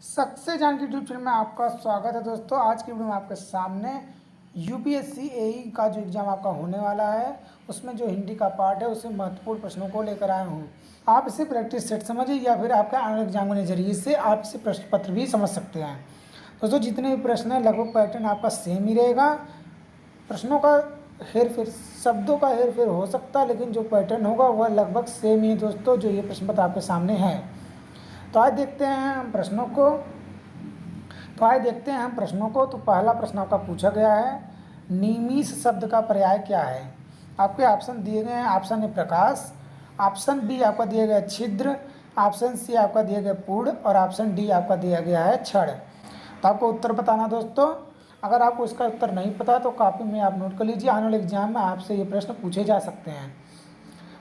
Success जान की YouTube channel में आपका स्वागत है दोस्तों। आज की वीडियो में आपके सामने यूपीएससी एई का जो एग्ज़ाम आपका होने वाला है उसमें जो हिंदी का पार्ट है उससे महत्वपूर्ण प्रश्नों को लेकर आया हूँ। आप इसे प्रैक्टिस सेट समझिए या फिर आपके आने वाले एग्जाम के नज़रिए से आप इसे प्रश्न पत्र भी समझ सकते हैं। दोस्तों जितने भी प्रश्न हैं लगभग पैटर्न आपका सेम ही रहेगा। प्रश्नों का हेर फेर, शब्दों का हेर फेर हो सकता है, लेकिन जो पैटर्न होगा वह लगभग सेम ही है दोस्तों जो ये प्रश्न पत्र आपके सामने है। तो आज देखते हैं हम प्रश्नों को। तो पहला प्रश्न आपका पूछा गया है, निमिष शब्द का पर्याय क्या है। आपके ऑप्शन दिए गए हैं। ऑप्शन ए प्रकाश, ऑप्शन बी आपका दिया गया छिद्र, ऑप्शन सी आपका दिया गया पूर्ण और ऑप्शन डी आपका दिया गया है क्षण। तो आपको उत्तर बताना दोस्तों। अगर आपको इसका उत्तर नहीं पता तो कॉपी में आप नोट कर लीजिए, आने वाले एग्जाम में आपसे ये प्रश्न पूछे जा सकते हैं।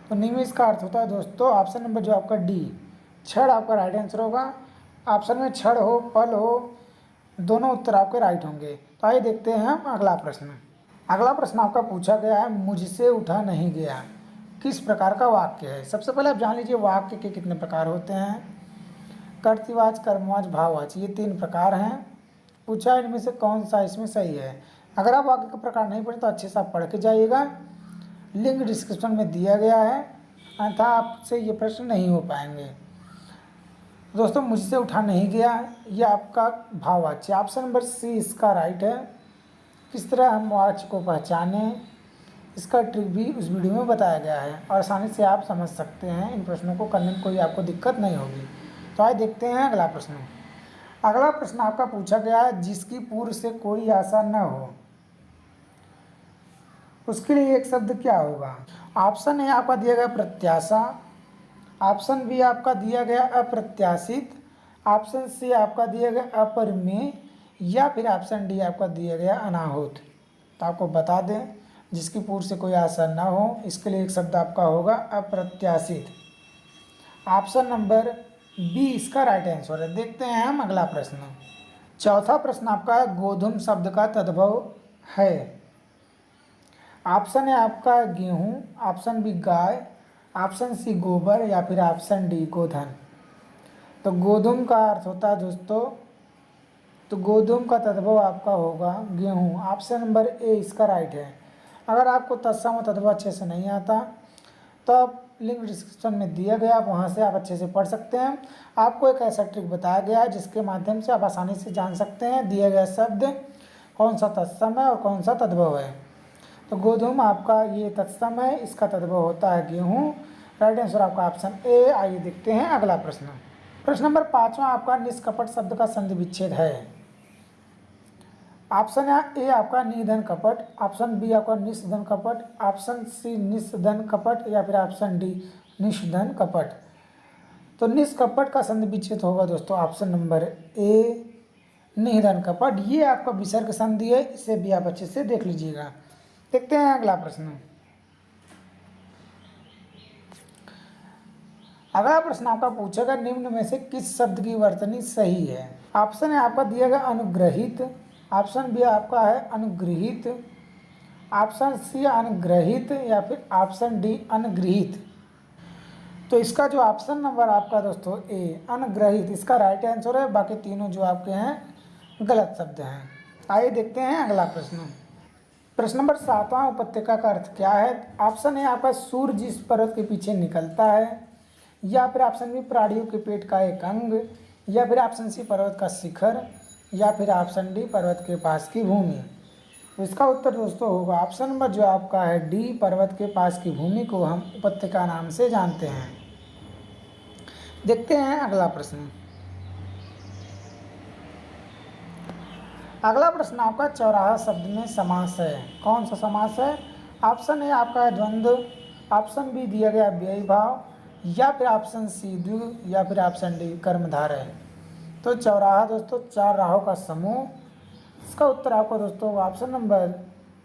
तो निमिष का अर्थ होता है दोस्तों ऑप्शन नंबर जो आपका डी, क्षण आपका राइट आंसर होगा। ऑप्शन में क्षण हो पल हो दोनों उत्तर आपके राइट होंगे। तो आइए देखते हैं हम अगला प्रश्न। अगला प्रश्न आपका पूछा गया है, मुझसे उठा नहीं गया किस प्रकार का वाक्य है। सबसे पहले आप जान लीजिए वाक्य के कितने प्रकार होते हैं। कर्तृवाच, कर्मवाच, भाववाची, ये 3 प्रकार हैं। पूछा इनमें से कौन सा इसमें सही है। अगर आप वाक्य का प्रकार नहीं पढ़े तो अच्छे से आप पढ़ के जाइएगा, लिंक डिस्क्रिप्शन में दिया गया है, अन्यथा आपसे ये प्रश्न नहीं हो पाएंगे। दोस्तों मुझसे उठा नहीं गया ये आपका भाववाच्य, ऑप्शन नंबर सी इसका राइट है। किस तरह हम वाच्य को पहचानें इसका ट्रिक भी उस वीडियो में बताया गया है और आसानी से आप समझ सकते हैं। इन प्रश्नों को करने में कोई आपको दिक्कत नहीं होगी। तो आइए देखते हैं अगला प्रश्न। अगला प्रश्न आपका पूछा गया है, जिसकी पूर्व से कोई आशा न हो उसके लिए एक शब्द क्या होगा। ऑप्शन ए आपका दिया गया प्रत्याशा, ऑप्शन बी आपका दिया गया अप्रत्याशित, ऑप्शन सी आपका दिया गया अपरिमेय या फिर ऑप्शन डी आपका दिया गया अनाहुत। तो आपको बता दें, जिसकी पूर्व से कोई आशा ना हो इसके लिए एक शब्द आपका होगा अप्रत्याशित। ऑप्शन नंबर बी इसका राइट आंसर है। देखते हैं हम अगला प्रश्न। चौथा प्रश्न आपका है, गोधूम शब्द का तद्भव है। ऑप्शन है आपका गेहूँ, ऑप्शन बी गाय, ऑप्शन सी गोबर या फिर ऑप्शन डी गोधन। तो गोधूम का अर्थ होता है दोस्तों, तो गोधूम का तद्भव आपका होगा गेहूँ। ऑप्शन नंबर ए इसका राइट है। अगर आपको तत्सम और तद्भव अच्छे से नहीं आता तो आप लिंक डिस्क्रिप्शन में दिया गया, आप वहाँ से आप अच्छे से पढ़ सकते हैं। आपको एक ऐसा ट्रिक बताया गया है जिसके माध्यम से आप आसानी से जान सकते हैं दिया गया शब्द कौन सा तत्सम है और कौन सा तद्भव है। तो गोधूम आपका ये तत्सम है, इसका तद्भव होता है गेहूँ। राइट आंसर आपका ऑप्शन ए। आइए देखते हैं अगला प्रश्न। प्रश्न नंबर 5वां आपका निष्कपट शब्द का संधि विच्छेद है। ऑप्शन ए आपका निधन कपट, ऑप्शन बी आपका निषधन कपट, ऑप्शन सी निषधन कपट या फिर ऑप्शन डी निषधन कपट। तो निष्कपट का संधि विच्छेद होगा दोस्तों ऑप्शन नंबर ए निधन कपट। ये आपका विसर्ग संधि है, इसे भी आप अच्छे से देख लीजिएगा। देखते हैं अगला प्रश्न। अगला प्रश्न आपका पूछेगा, निम्न में से किस शब्द की वर्तनी सही है। ऑप्शन है आपका दिया गया अनुग्रहित, ऑप्शन बी आपका है अनुगृहित, ऑप्शन सी अनुग्रहित या फिर ऑप्शन डी अनुगृहित। तो इसका जो ऑप्शन नंबर आपका दोस्तों ए अनुग्रहित इसका राइट आंसर है। बाकी तीनों जो आपके हैं गलत शब्द हैं। आइए देखते हैं अगला प्रश्न। प्रश्न नंबर 7वां, उपत्यका का अर्थ क्या है। ऑप्शन ए आपका सूर्य जिस पर्वत के पीछे निकलता है, या फिर ऑप्शन बी प्राणियों के पेट का एक अंग, या फिर ऑप्शन सी पर्वत का शिखर, या फिर ऑप्शन डी पर्वत के पास की भूमि। तो इसका उत्तर दोस्तों होगा ऑप्शन नंबर जो आपका है डी, पर्वत के पास की भूमि को हम उपत्यका नाम से जानते हैं। देखते हैं अगला प्रश्न। अगला प्रश्न आपका चौराहा शब्द में समास है। कौन सा समास है। ऑप्शन ए आपका है द्वंद्व, ऑप्शन बी दिया गया व्यय भाव, या फिर ऑप्शन सी द्विगु या फिर ऑप्शन डी कर्मधारय। तो चौराहा दोस्तों 4 राहों का समूह। इसका उत्तर आपको दोस्तों ऑप्शन नंबर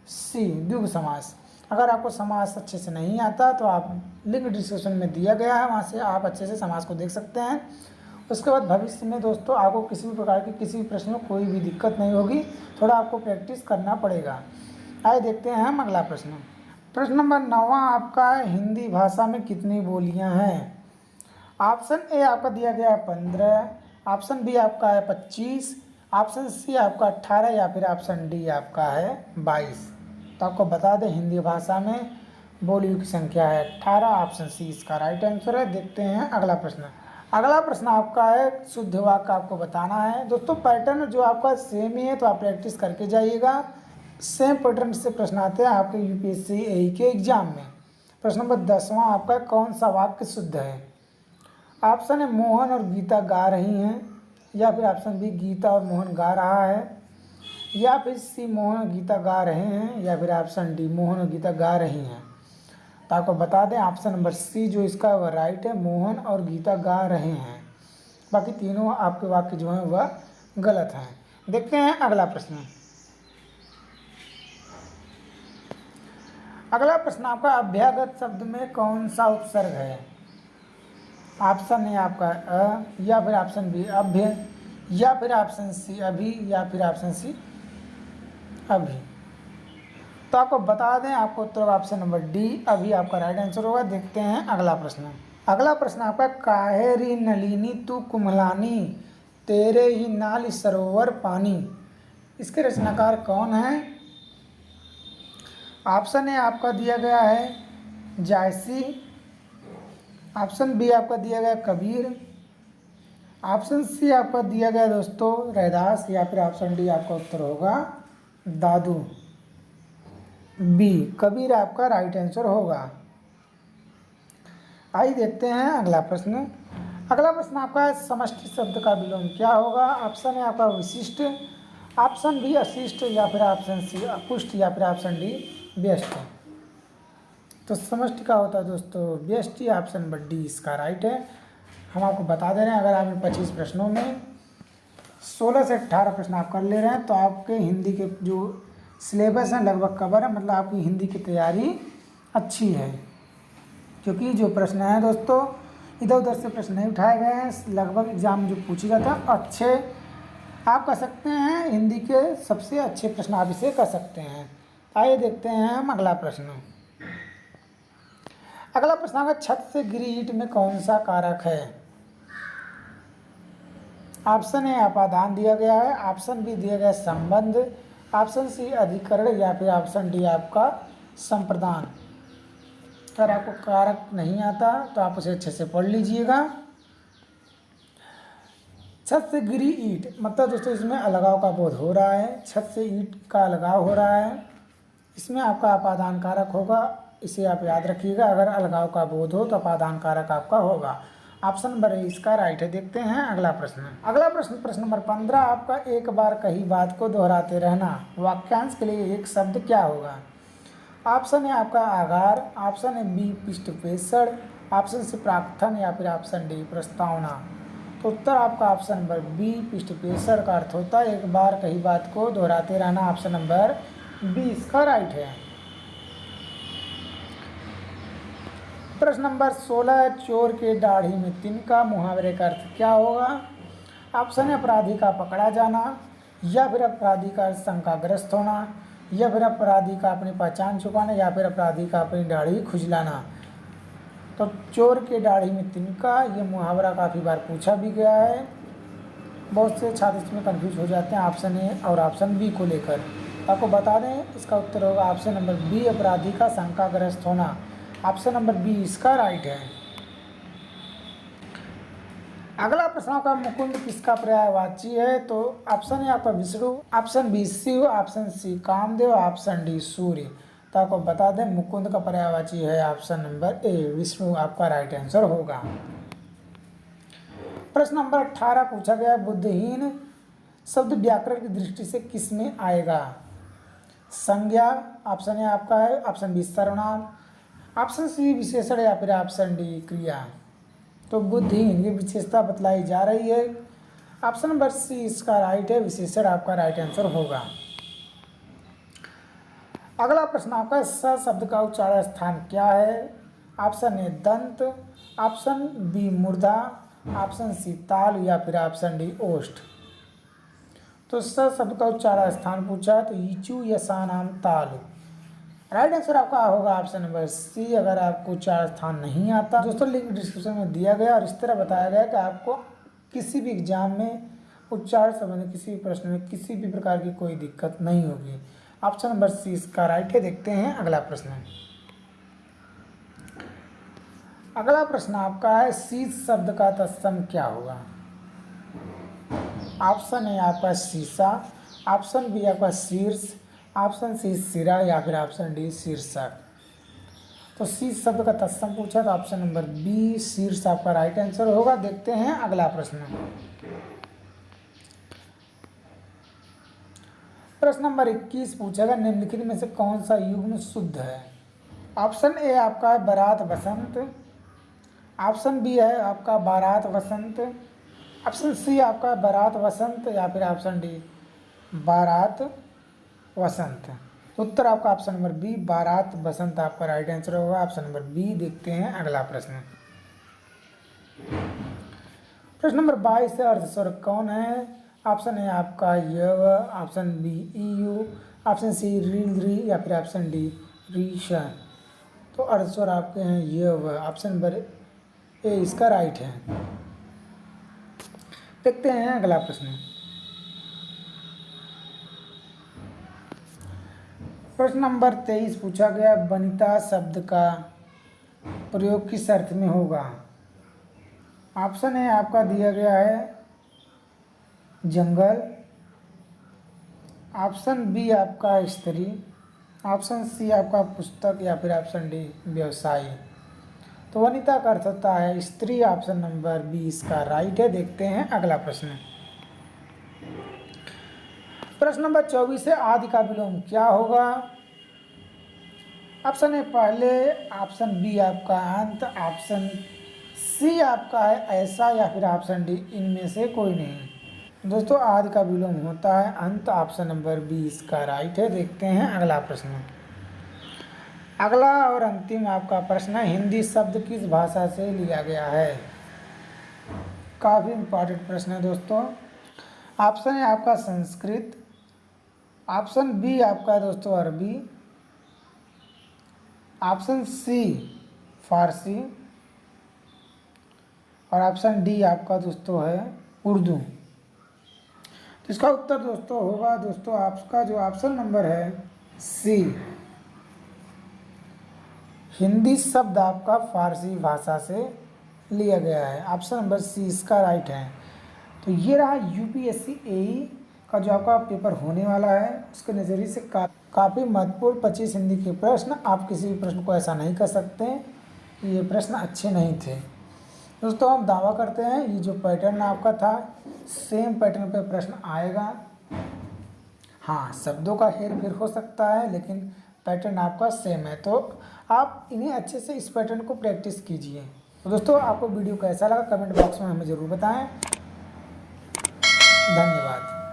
सी द्विगु समास। अगर आपको समास अच्छे से नहीं आता तो आप लिंक डिस्क्रिप्शन में दिया गया है, वहाँ से आप अच्छे से समास को देख सकते हैं। उसके बाद भविष्य में दोस्तों आपको किसी भी प्रकार की किसी भी प्रश्न में कोई भी दिक्कत नहीं होगी, थोड़ा आपको प्रैक्टिस करना पड़ेगा। आइए देखते हैं हम अगला प्रश्न। प्रश्न नंबर 9वां आपका है, हिंदी भाषा में कितनी बोलियां हैं। ऑप्शन ए आपका दिया गया है 15, ऑप्शन बी आपका है 25, ऑप्शन सी आपका 18 या फिर ऑप्शन डी आपका है 22। तो आपको बता दें हिंदी भाषा में बोलियों की संख्या है 18, ऑप्शन सी इसका राइट आंसर है। देखते हैं अगला प्रश्न। अगला प्रश्न आपका है शुद्ध वाक्य आपको बताना है। दोस्तों पैटर्न जो आपका सेम ही है तो आप प्रैक्टिस करके जाइएगा। सेम पैटर्न से प्रश्न आते हैं आपके यूपीएससी एई के एग्जाम में। प्रश्न नंबर 10वां आपका कौन सा वाक्य शुद्ध है? ऑप्शन है मोहन और गीता गा रही हैं, या फिर ऑप्शन बी गीता और मोहन गा रहा है, या फिर सी मोहन और गीता गा रहे हैं, या फिर ऑप्शन डी मोहन और गीता गा रही हैं। तो आपको बता दें ऑप्शन नंबर सी जो इसका वह राइट है, मोहन और गीता गा रहे हैं। बाकी तीनों आपके वाक्य जो हैं वह गलत हैं। देखते हैं अगला प्रश्न। अगला प्रश्न आपका अभ्यागत शब्द में कौन सा उपसर्ग है? ऑप्शन है आपका अ, या फिर ऑप्शन बी अभ्य, या फिर ऑप्शन सी अभी, या फिर ऑप्शन सी अभी। तो आपको बता दें आपको उत्तर ऑप्शन नंबर डी अभी आपका राइट आंसर होगा। देखते हैं अगला प्रश्न। अगला प्रश्न आपका काहे री नलिनी तू कुम्हलानी तेरे ही नाल सरोवर पानी, इसके रचनाकार कौन है? ऑप्शन ए आपका दिया गया है जायसी, ऑप्शन बी आपका दिया गया कबीर, ऑप्शन सी आपका दिया गया दोस्तों रैदास, या फिर ऑप्शन डी आपका उत्तर होगा दादू। बी कबीर आपका राइट आंसर होगा। आइए देखते हैं अगला प्रश्न। अगला प्रश्न आपका है समष्टि शब्द का विलोम क्या होगा? ऑप्शन है आपका विशिष्ट, ऑप्शन बी अशिष्ट, या फिर ऑप्शन सी अपुष्ट, या फिर ऑप्शन डी व्यष्टि। तो समष्टि का होता है दोस्तों व्यष्टि। ऑप्शन नंबर डी इसका राइट है। हम आपको बता दे रहे हैं अगर आप इन 25 प्रश्नों में 16 से 18 प्रश्न आप कर ले रहे हैं तो आपके हिंदी के जो सिलेबस हैं लगभग कवर है, मतलब आपकी हिंदी की तैयारी अच्छी है। क्योंकि जो प्रश्न हैं दोस्तों इधर उधर से प्रश्न नहीं उठाए गए हैं, लगभग एग्जाम में जो पूछे जाते हैं अच्छे आप कर सकते हैं। हिंदी के सबसे अच्छे प्रश्न आप इसे कर सकते हैं। आइए देखते हैं हम अगला प्रश्न। अगला प्रश्न आपका छत से गिरी ईंट में कौन सा कारक है? ऑप्शन ए अपादान दिया गया है, ऑप्शन बी दिया गया संबंध, ऑप्शन सी अधिकरण, या फिर ऑप्शन डी आपका संप्रदान। अगर आपको कारक नहीं आता तो आप उसे अच्छे से पढ़ लीजिएगा। छत से गिरी ईंट मतलब दोस्तों इसमें अलगाव का बोध हो रहा है, छत से ईंट का अलगाव हो रहा है, इसमें आपका अपादान कारक होगा। इसे आप याद रखिएगा, अगर अलगाव का बोध हो तो अपादान कारक आपका होगा। ऑप्शन नंबर ए इसका राइट है। देखते हैं अगला प्रश्न। अगला प्रश्न प्रश्न नंबर 15 आपका एक बार कही बात को दोहराते रहना वाक्यांश के लिए एक शब्द क्या होगा? ऑप्शन है आपका आगार, ऑप्शन है बी पृष्ठपेषण, ऑप्शन सी प्राक्थन, या फिर ऑप्शन डी प्रस्तावना। तो उत्तर आपका ऑप्शन नंबर बी पृष्ठपेषण का अर्थ होता है एक बार कही बात को दोहराते रहना। ऑप्शन नंबर बी इसका राइट है। प्रश्न नंबर 16 चोर के दाढ़ी में तिनका मुहावरे का अर्थ क्या होगा? ऑप्शन है अपराधी का पकड़ा जाना, या फिर अपराधी का शंकाग्रस्त होना, या फिर अपराधी का अपनी पहचान छुपाना, या फिर अपराधी का अपनी दाढ़ी खुजलाना। तो चोर के दाढ़ी में तिनका ये मुहावरा काफ़ी बार पूछा भी गया है। बहुत से छात्र इसमें कंफ्यूज हो जाते हैं ऑप्शन ए और ऑप्शन बी को लेकर। आपको बता दें इसका उत्तर होगा ऑप्शन नंबर बी अपराधी का शंकाग्रस्त होना। ऑप्शन नंबर बी इसका राइट है। अगला प्रश्न आपका मुकुंद किसका पर्यायवाची है? तो ऑप्शन है आपका Vishnu, option B Shiva, option C Kamadev, option D Surya. तो आपको बता दें मुकुंद का पर्यायवाची है ऑप्शन नंबर ए विष्णु आपका राइट आंसर होगा। प्रश्न नंबर 18 पूछा गया बुद्धिहीन शब्द व्याकरण की दृष्टि से किस में आएगा? संज्ञा, ऑप्शन है आपका है ऑप्शन बी सर्वनाम, ऑप्शन सी विशेषण, या फिर ऑप्शन डी क्रिया। तो बुद्धिहीन ये विशेषता बतलाई जा रही है। ऑप्शन नंबर सी इसका राइट है, विशेषण आपका राइट आंसर होगा। अगला प्रश्न आपका स शब्द का उच्चारण स्थान क्या है? ऑप्शन ए दंत, ऑप्शन बी मूर्धा, ऑप्शन सी ताल, या फिर ऑप्शन डी ओष्ठ। तो स शब्द का उच्चारण स्थान पूछा तो ईचू यसा नाम ताल। राइट आंसर आपका होगा ऑप्शन नंबर सी। अगर आपको उच्चारण स्थान नहीं आता दोस्तों लिंक डिस्क्रिप्शन में दिया गया और इस तरह बताया गया कि आपको किसी भी एग्जाम में उच्चारण संबंधी किसी भी प्रश्न में किसी भी प्रकार की कोई दिक्कत नहीं होगी। ऑप्शन नंबर सी इसका राइट है। देखते हैं अगला प्रश्न। अगला प्रश्न आपका है शीश शब्द का तत्सम क्या होगा। ऑप्शन ए आपका शीशा, ऑप्शन बी आपका शीर्ष, ऑप्शन सी सिरा या फिर ऑप्शन डी शीर्षक। तो शीर्ष शब्द का तत्सम पूछा तो ऑप्शन नंबर बी शीर्ष आपका राइट आंसर होगा। देखते हैं अगला प्रश्न। प्रश्न नंबर 21 पूछेगा निम्नलिखित में से कौन सा युग्म शुद्ध है। ऑप्शन ए आपका है बारात बसंत, ऑप्शन बी है आपका बारात वसंत, ऑप्शन सी आपका है बारात वसंत या फिर ऑप्शन डी बारात वसंत। तो उत्तर आपका ऑप्शन नंबर बी बारात बसंत आपका राइट आंसर होगा। Option number B. देखते हैं अगला प्रश्न। प्रश्न नंबर 22 है अर्धस्वर कौन है। ऑप्शन है आपका यव, ऑप्शन बी ईयू, ऑप्शन सी री या फिर ऑप्शन डी रीशा। तो अर्धस्वर आपके हैं यव। ऑप्शन नंबर ए इसका राइट है। देखते हैं अगला प्रश्न। प्रश्न नंबर 23 पूछा गया वनिता शब्द का प्रयोग किस अर्थ में होगा। ऑप्शन है आपका दिया गया है जंगल, ऑप्शन बी आपका स्त्री, ऑप्शन सी आपका पुस्तक या फिर ऑप्शन डी व्यवसायी। तो वनिता का अर्थ होता है स्त्री। ऑप्शन नंबर बी इसका राइट है। देखते हैं अगला प्रश्न। प्रश्न नंबर 24 है आदि का विलोम क्या होगा। ऑप्शन ए पहले, ऑप्शन बी आपका अंत, ऑप्शन सी आपका है ऐसा या फिर ऑप्शन डी इनमें से कोई नहीं। दोस्तों आदि का विलोम होता है अंत। ऑप्शन नंबर बी इसका राइट है। देखते हैं अगला प्रश्न। अगला और अंतिम आपका प्रश्न है हिंदी शब्द किस भाषा से लिया गया है। काफ़ी इम्पोर्टेंट प्रश्न है दोस्तों। ऑप्शन है आपका संस्कृत, ऑप्शन बी आपका दोस्तों अरबी, ऑप्शन सी फारसी और ऑप्शन डी आपका दोस्तों है उर्दू। तो इसका उत्तर दोस्तों होगा दोस्तों आपका जो ऑप्शन नंबर है सी। हिंदी शब्द आपका फारसी भाषा से लिया गया है। ऑप्शन नंबर सी इसका राइट है। तो ये रहा यूपीएससी एई का जो आपका पेपर होने वाला है उसके नज़रिए से काफ़ी महत्वपूर्ण 25 हिंदी के प्रश्न। आप किसी भी प्रश्न को ऐसा नहीं कर सकते कि ये प्रश्न अच्छे नहीं थे। दोस्तों हम दावा करते हैं ये जो पैटर्न आपका था सेम पैटर्न पे प्रश्न आएगा। हाँ शब्दों का हेर फेर हो सकता है लेकिन पैटर्न आपका सेम है। तो आप इन्हें अच्छे से इस पैटर्न को प्रैक्टिस कीजिए। तो दोस्तों आपको वीडियो कैसा लगा कमेंट बॉक्स में हमें ज़रूर बताएं। धन्यवाद।